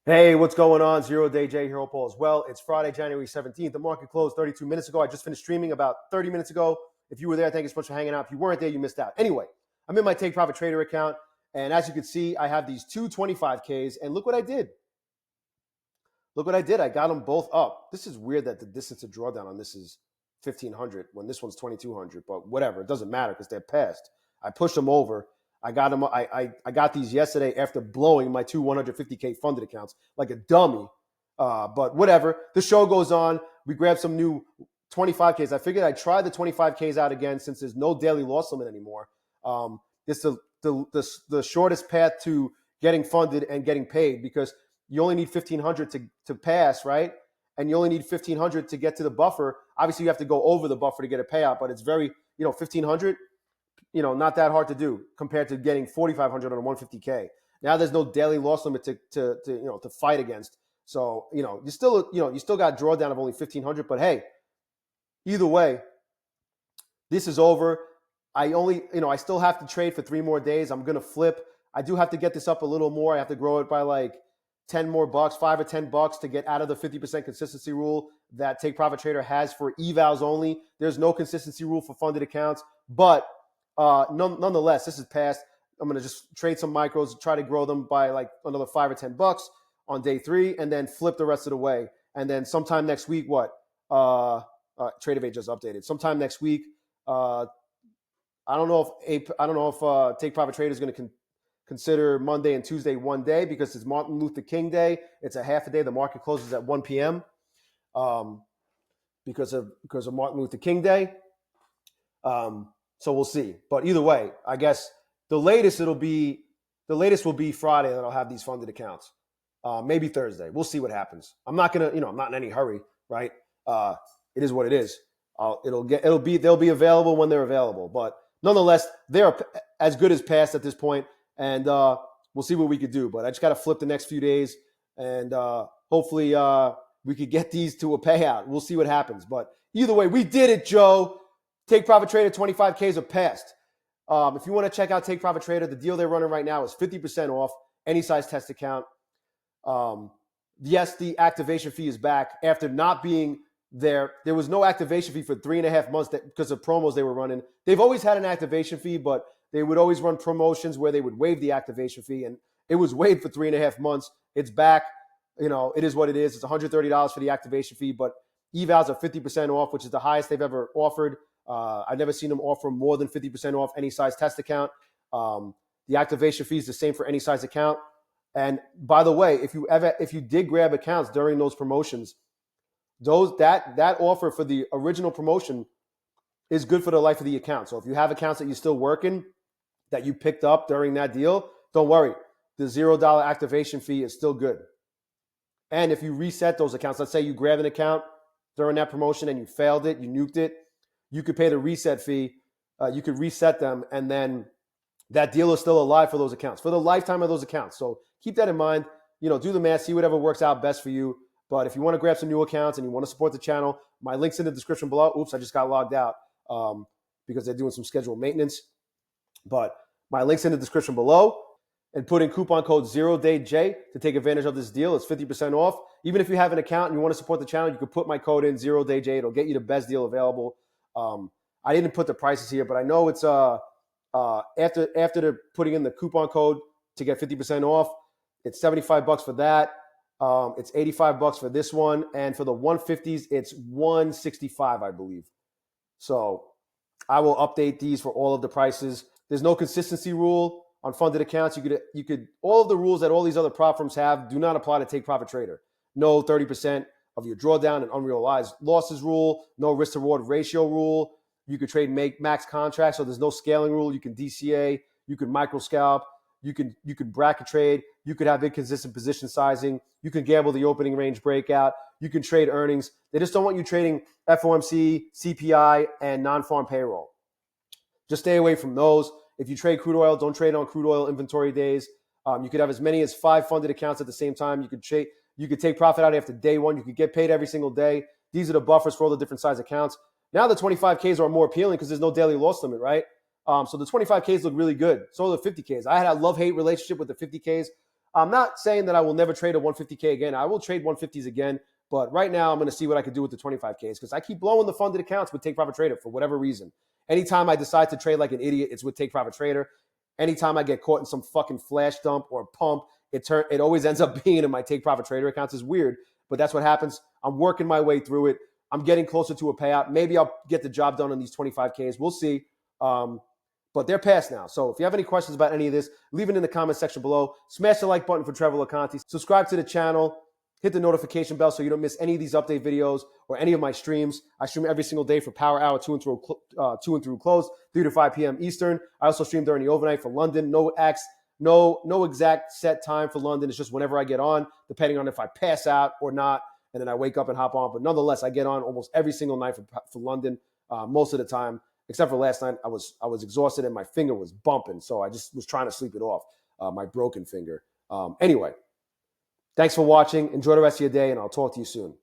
Hey, what's going on? Zero Day Jay here, Paul as well. It's Friday, January 17th. The market closed 32 minutes ago. I just finished streaming about 30 minutes ago. If you were there, thank you so much for hanging out. If you weren't there, you missed out. Anyway, I'm in my Take Profit Trader account, and as you can see, I have these two 25Ks, and look what I did. Look what I did. I got them both up. This is weird that the distance to drawdown on this is 1,500 when this one's 2,200, but whatever. It doesn't matter because they're passed. I pushed them over. I got them. I got these yesterday after blowing my two 150K funded accounts like a dummy. But whatever. The show goes on. We grabbed some new 25Ks. I figured I'd try the 25Ks out again since there's no daily loss limit anymore. It's the shortest path to getting funded and getting paid because you only need 1,500 to pass, right? And you only need 1,500 to get to the buffer. Obviously, you have to go over the buffer to get a payout, but it's very, 1,500. Not that hard to do compared to getting 4,500 on a 150K. Now there's no daily loss limit to fight against. So, you still got drawdown of only 1,500, but hey, either way, this is over. I still have to trade for 3 more days. I'm going to flip. I do have to get this up a little more. I have to grow it by like 10 more bucks, $5 or $10 to get out of the 50% consistency rule that Take Profit Trader has for evals only. There's no consistency rule for funded accounts, but nonetheless, this is past. I'm going to just trade some micros, try to grow them by like another $5 or $10 on day 3, and then flip the rest of the way. And then sometime next week, TradeAway just updated. Sometime next week, I don't know if Take Profit Trader is going to consider Monday and Tuesday one day because it's Martin Luther King Day. It's a half a day. The market closes at 1 p.m. Because of Martin Luther King Day. So we'll see. But either way, I guess the latest will be Friday that I'll have these funded accounts. Maybe Thursday. We'll see what happens. I'm not gonna, I'm not in any hurry, right? It is what it is. They'll be available when they're available. But nonetheless, they're as good as past at this point, and we'll see what we could do. But I just got to flip the next few days, and hopefully we could get these to a payout. We'll see what happens. But either way, we did it, Joe. Take Profit Trader 25Ks are passed. If you want to check out Take Profit Trader, the deal they're running right now is 50% off any size test account. Yes, the activation fee is back after not being there. There was no activation fee for 3.5 months because of promos they were running. They've always had an activation fee, but they would always run promotions where they would waive the activation fee, and it was waived for 3.5 months. It's back. It is what it is. It's $130 for the activation fee, but evals are 50% off, which is the highest they've ever offered. I've never seen them offer more than 50% off any size test account. The activation fee is the same for any size account. And by the way, if you did grab accounts during those promotions, that offer for the original promotion is good for the life of the account. So if you have accounts that you're still working that you picked up during that deal, don't worry. The $0 activation fee is still good. And if you reset those accounts, let's say you grabbed an account during that promotion and you failed it, you nuked it, you could pay the reset fee. You could reset them, and then that deal is still alive for those accounts, for the lifetime of those accounts. So keep that in mind. Do the math, see whatever works out best for you. But if you want to grab some new accounts and you want to support the channel, my link's in the description below. Oops, I just got logged out because they're doing some scheduled maintenance. But my link's in the description below. And put in coupon code ZERODAYJAY to take advantage of this deal. It's 50% off. Even if you have an account and you want to support the channel, you can put my code in ZERODAYJAY. It'll get you the best deal available. I didn't put the prices here, but I know it's after they're putting in the coupon code to get 50% off, it's $75 for that. It's $85 for this one, and for the 150s, it's $165, I believe. So I will update these for all of the prices. There's no consistency rule on funded accounts. You could all of the rules that all these other prop firms have do not apply to Take Profit Trader. No 30% of your drawdown and unrealized losses rule, no risk to reward ratio rule. You could trade max contracts, so there's no scaling rule. You can DCA, you could micro scalp, you could bracket trade, you could have inconsistent position sizing, you can gamble the opening range breakout, you can trade earnings. They just don't want you trading FOMC, CPI, and non-farm payroll. Just stay away from those. If you trade crude oil, don't trade on crude oil inventory days. You could have as many as 5 funded accounts at the same time. You could take profit out after day 1. You could get paid every single day. These are the buffers for all the different size accounts. Now the 25Ks are more appealing because there's no daily loss limit, right? So the 25Ks look really good. So the 50Ks. I had a love-hate relationship with the 50Ks. I'm not saying that I will never trade a 150K again. I will trade 150s again. But right now, I'm going to see what I can do with the 25Ks because I keep blowing the funded accounts with Take Profit Trader for whatever reason. Anytime I decide to trade like an idiot, it's with Take Profit Trader. Anytime I get caught in some fucking flash dump or pump, it always ends up being in my Take Profit Trader accounts. It's weird, but that's what happens. I'm working my way through it. I'm getting closer to a payout. Maybe I'll get the job done on these 25Ks. We'll see. But they're past now. So if you have any questions about any of this, leave it in the comment section below. Smash the like button for Trevor Laconte. Subscribe to the channel. Hit the notification bell so you don't miss any of these update videos or any of my streams. I stream every single day for Power Hour 2 and through close, 3 to 5 p.m. Eastern. I also stream during the overnight for London. No exact set time for London. It's just whenever I get on, depending on if I pass out or not, and then I wake up and hop on. But nonetheless, I get on almost every single night for London most of the time, except for last night. I was exhausted and my finger was bumping, so I just was trying to sleep it off, my broken finger. Anyway. Thanks for watching. Enjoy the rest of your day, and I'll talk to you soon.